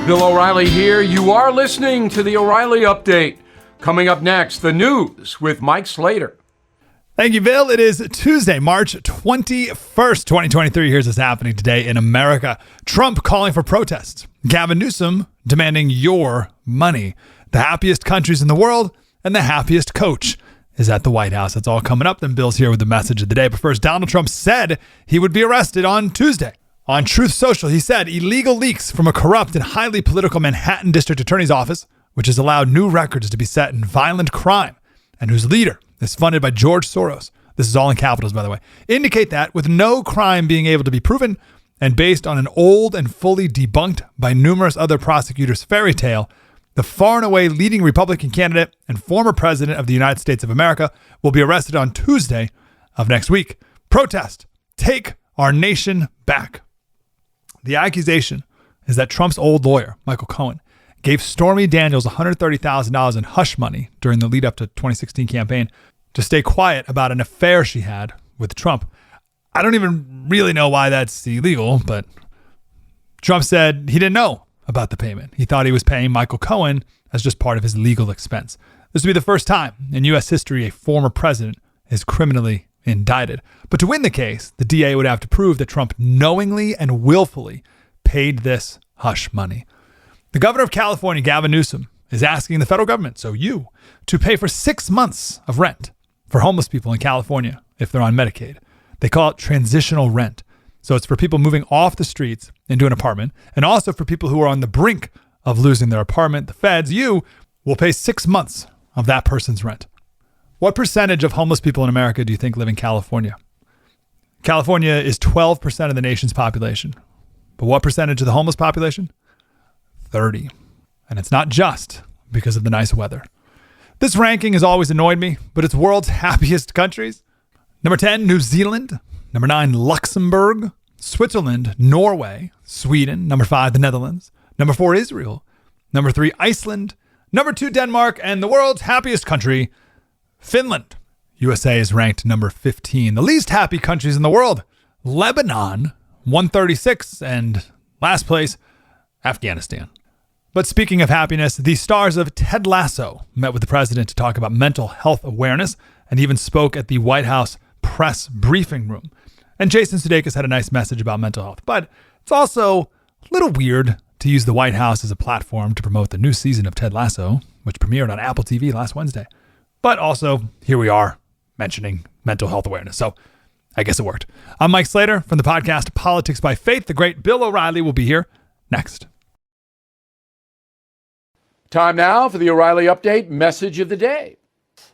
Bill O'Reilly here. You are listening to the O'Reilly Update. Coming up next, the news with Mike Slater. Thank you, Bill. It is Tuesday, March 21st, 2023. Here's what's happening today in America. Trump calling for protests. Gavin Newsom demanding your money. The happiest countries in the world and the happiest coach is at the White House. That's all coming up. Then Bill's here with the message of the day. But first, Donald Trump said he would be arrested on Tuesday. On Truth Social, he said illegal leaks from a corrupt and highly political Manhattan District Attorney's Office, which has allowed new records to be set in violent crime and whose leader is funded by George Soros. This is all in capitals, by the way. Indicate that with no crime being able to be proven and based on an old and fully debunked by numerous other prosecutors fairy tale, the far and away leading Republican candidate and former president of the United States of America will be arrested on Tuesday of next week. Protest. Take our nation back. The accusation is that Trump's old lawyer, Michael Cohen, gave Stormy Daniels $130,000 in hush money during the lead up to 2016 campaign to stay quiet about an affair she had with Trump. I don't even really know why that's illegal, but Trump said he didn't know about the payment. He thought he was paying Michael Cohen as just part of his legal expense. This would be the first time in U.S. history a former president is criminally indicted. But to win the case, the DA would have to prove that Trump knowingly and willfully paid this hush money. The governor of California, Gavin Newsom, is asking the federal government, so you, to pay for 6 months of rent for homeless people in California if they're on Medicaid. They call it transitional rent. So it's for people moving off the streets into an apartment, and also for people who are on the brink of losing their apartment. The feds, you, will pay 6 months of that person's rent. What percentage of homeless people in America do you think live in California? California is 12% of the nation's population. But what percentage of the homeless population? 30. And it's not just because of the nice weather. This ranking has always annoyed me, but it's world's happiest countries. Number 10, New Zealand. Number 9, Luxembourg. Switzerland, Norway, Sweden. Number 5, the Netherlands. Number 4, Israel. Number 3, Iceland. Number 2, Denmark. And the world's happiest country, Finland. USA is ranked number 15. The least happy countries in the world, Lebanon, 136. And last place, Afghanistan. But speaking of happiness, the stars of Ted Lasso met with the president to talk about mental health awareness and even spoke at the White House press briefing room. And Jason Sudeikis had a nice message about mental health. But it's also a little weird to use the White House as a platform to promote the new season of Ted Lasso, which premiered on Apple TV last Wednesday. But also, here we are mentioning mental health awareness. So I guess it worked. I'm Mike Slater from the podcast Politics by Faith. The great Bill O'Reilly will be here next. Time now for the O'Reilly Update message of the day.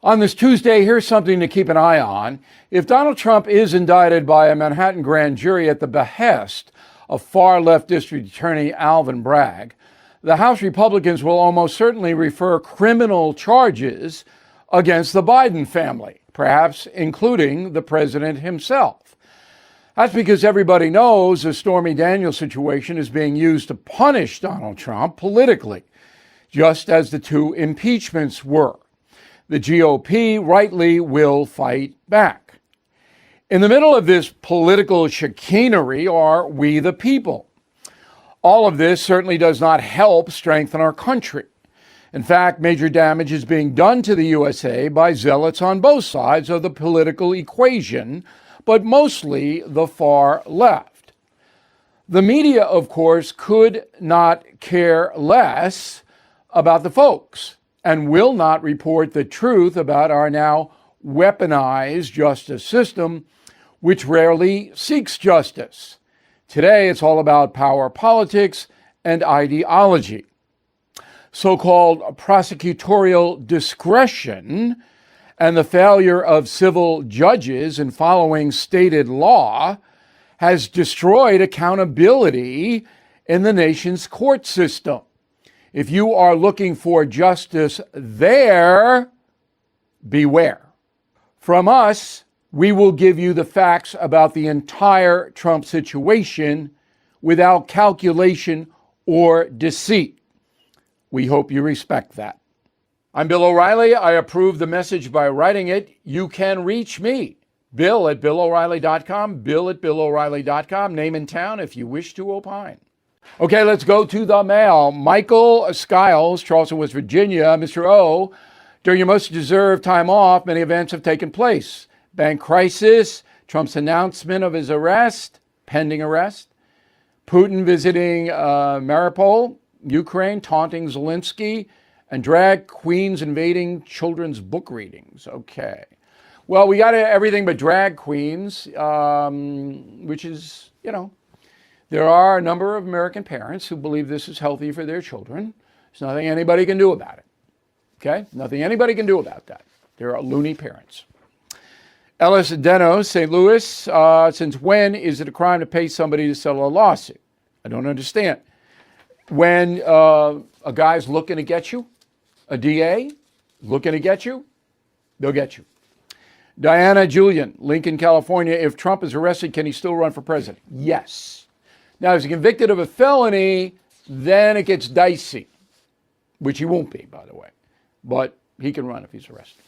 On this Tuesday, here's something to keep an eye on. If Donald Trump is indicted by a Manhattan grand jury at the behest of far-left District Attorney Alvin Bragg, the House Republicans will almost certainly refer criminal charges against the Biden family, perhaps including the president himself. That's because everybody knows the Stormy Daniels situation is being used to punish Donald Trump politically, just as the 2 impeachments were. The GOP rightly will fight back. In the middle of this political chicanery are we the people. All of this certainly does not help strengthen our country. In fact, major damage is being done to the USA by zealots on both sides of the political equation, but mostly the far left. The media, of course, could not care less about the folks and will not report the truth about our now weaponized justice system, which rarely seeks justice. Today, it's all about power politics and ideology. So-called prosecutorial discretion and the failure of civil judges in following stated law has destroyed accountability in the nation's court system. If you are looking for justice there, beware. From us, we will give you the facts about the entire Trump situation without calculation or deceit. We hope you respect that. I'm Bill O'Reilly. I approve the message by writing it. You can reach me, Bill@BillO'Reilly.com, Bill@BillO'Reilly.com, name and town if you wish to opine. Okay, let's go to the mail. Michael Skiles, Charleston, West Virginia. Mr. O, during your most deserved time off, many events have taken place. Bank crisis, Trump's announcement of his arrest, pending arrest, Putin visiting Mariupol, Ukraine, taunting Zelensky, and drag queens invading children's book readings. Okay. Well, we got everything but drag queens, which is, there are a number of American parents who believe this is healthy for their children. There's nothing anybody can do about it. Okay? Nothing anybody can do about that. There are loony parents. Ellis Denos, St. Louis, since when is it a crime to pay somebody to settle a lawsuit? I don't understand. When a guy's looking to get you, a DA looking to get you, they'll get you. Diana Julian, Lincoln, California. If Trump is arrested, can he still run for president? Yes. Now, if he's convicted of a felony, then it gets dicey, which he won't be, by the way. But he can run if he's arrested.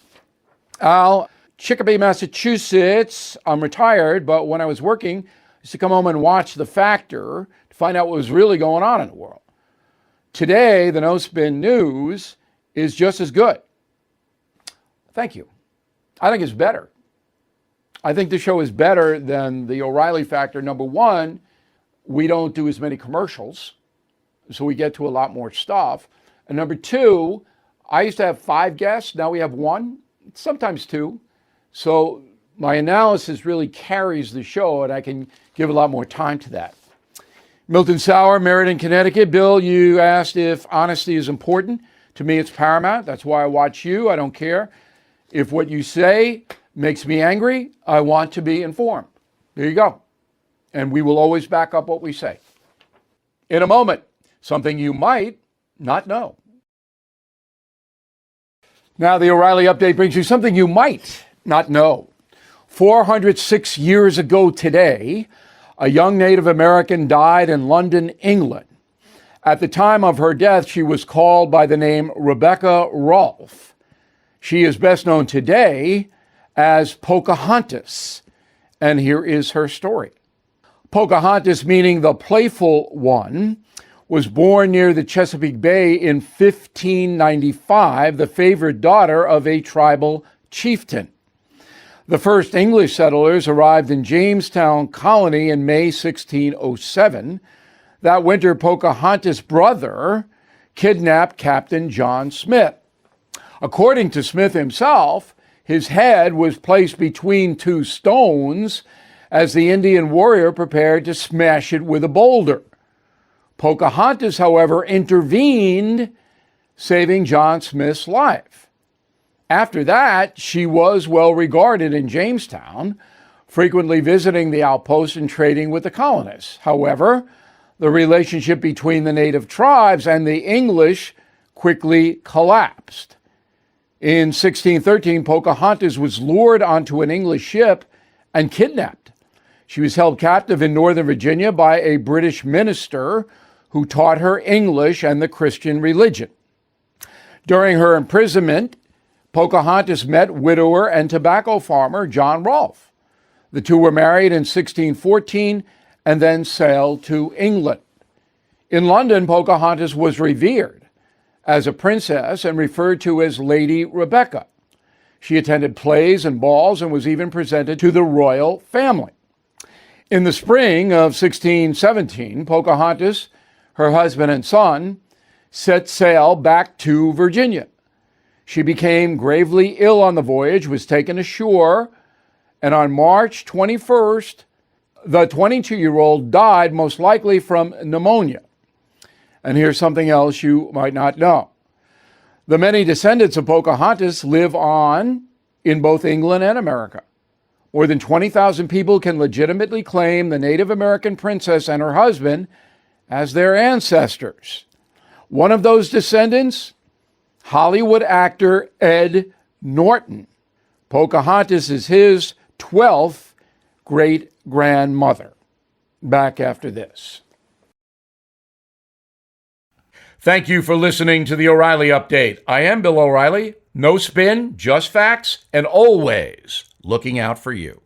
Al, Chicopee, Massachusetts. I'm retired, but when I was working, I used to come home and watch The Factor to find out what was really going on in the world. Today, the No Spin News is just as good. Thank you. I think it's better. I think the show is better than the O'Reilly Factor. Number one, we don't do as many commercials, so we get to a lot more stuff. And number two, I used to have 5 guests. Now we have 1, sometimes 2. So my analysis really carries the show, and I can give a lot more time to that. Milton Sauer, Meriden, Connecticut. Bill, you asked if honesty is important. To me, it's paramount. That's why I watch you. I don't care if what you say makes me angry. I want to be informed. There you go. And we will always back up what we say. In a moment, something you might not know. Now, the O'Reilly Update brings you something you might not know. 406 years ago today, a young Native American died in London, England. At the time of her death, she was called by the name Rebecca Rolfe. She is best known today as Pocahontas. And here is her story. Pocahontas, meaning the playful one, was born near the Chesapeake Bay in 1595, the favored daughter of a tribal chieftain. The first English settlers arrived in Jamestown Colony in May 1607. That winter, Pocahontas' brother kidnapped Captain John Smith. According to Smith himself, his head was placed between 2 stones as the Indian warrior prepared to smash it with a boulder. Pocahontas, however, intervened, saving John Smith's life. After that, she was well regarded in Jamestown, frequently visiting the outpost and trading with the colonists. However, the relationship between the native tribes and the English quickly collapsed. In 1613, Pocahontas was lured onto an English ship and kidnapped. She was held captive in Northern Virginia by a British minister who taught her English and the Christian religion. During her imprisonment, Pocahontas met widower and tobacco farmer John Rolfe. The two were married in 1614 and then sailed to England. In London, Pocahontas was revered as a princess and referred to as Lady Rebecca. She attended plays and balls and was even presented to the royal family. In the spring of 1617, Pocahontas, her husband and son, set sail back to Virginia. She became gravely ill on the voyage, was taken ashore, and on March 21st, the 22-year-old died, most likely from pneumonia. And here's something else you might not know. The many descendants of Pocahontas live on in both England and America. More than 20,000 people can legitimately claim the Native American princess and her husband as their ancestors. One of those descendants, Hollywood actor Ed Norton. Pocahontas is his 12th great-grandmother. Back after this. Thank you for listening to the O'Reilly Update. I am Bill O'Reilly. No spin, just facts, and always looking out for you.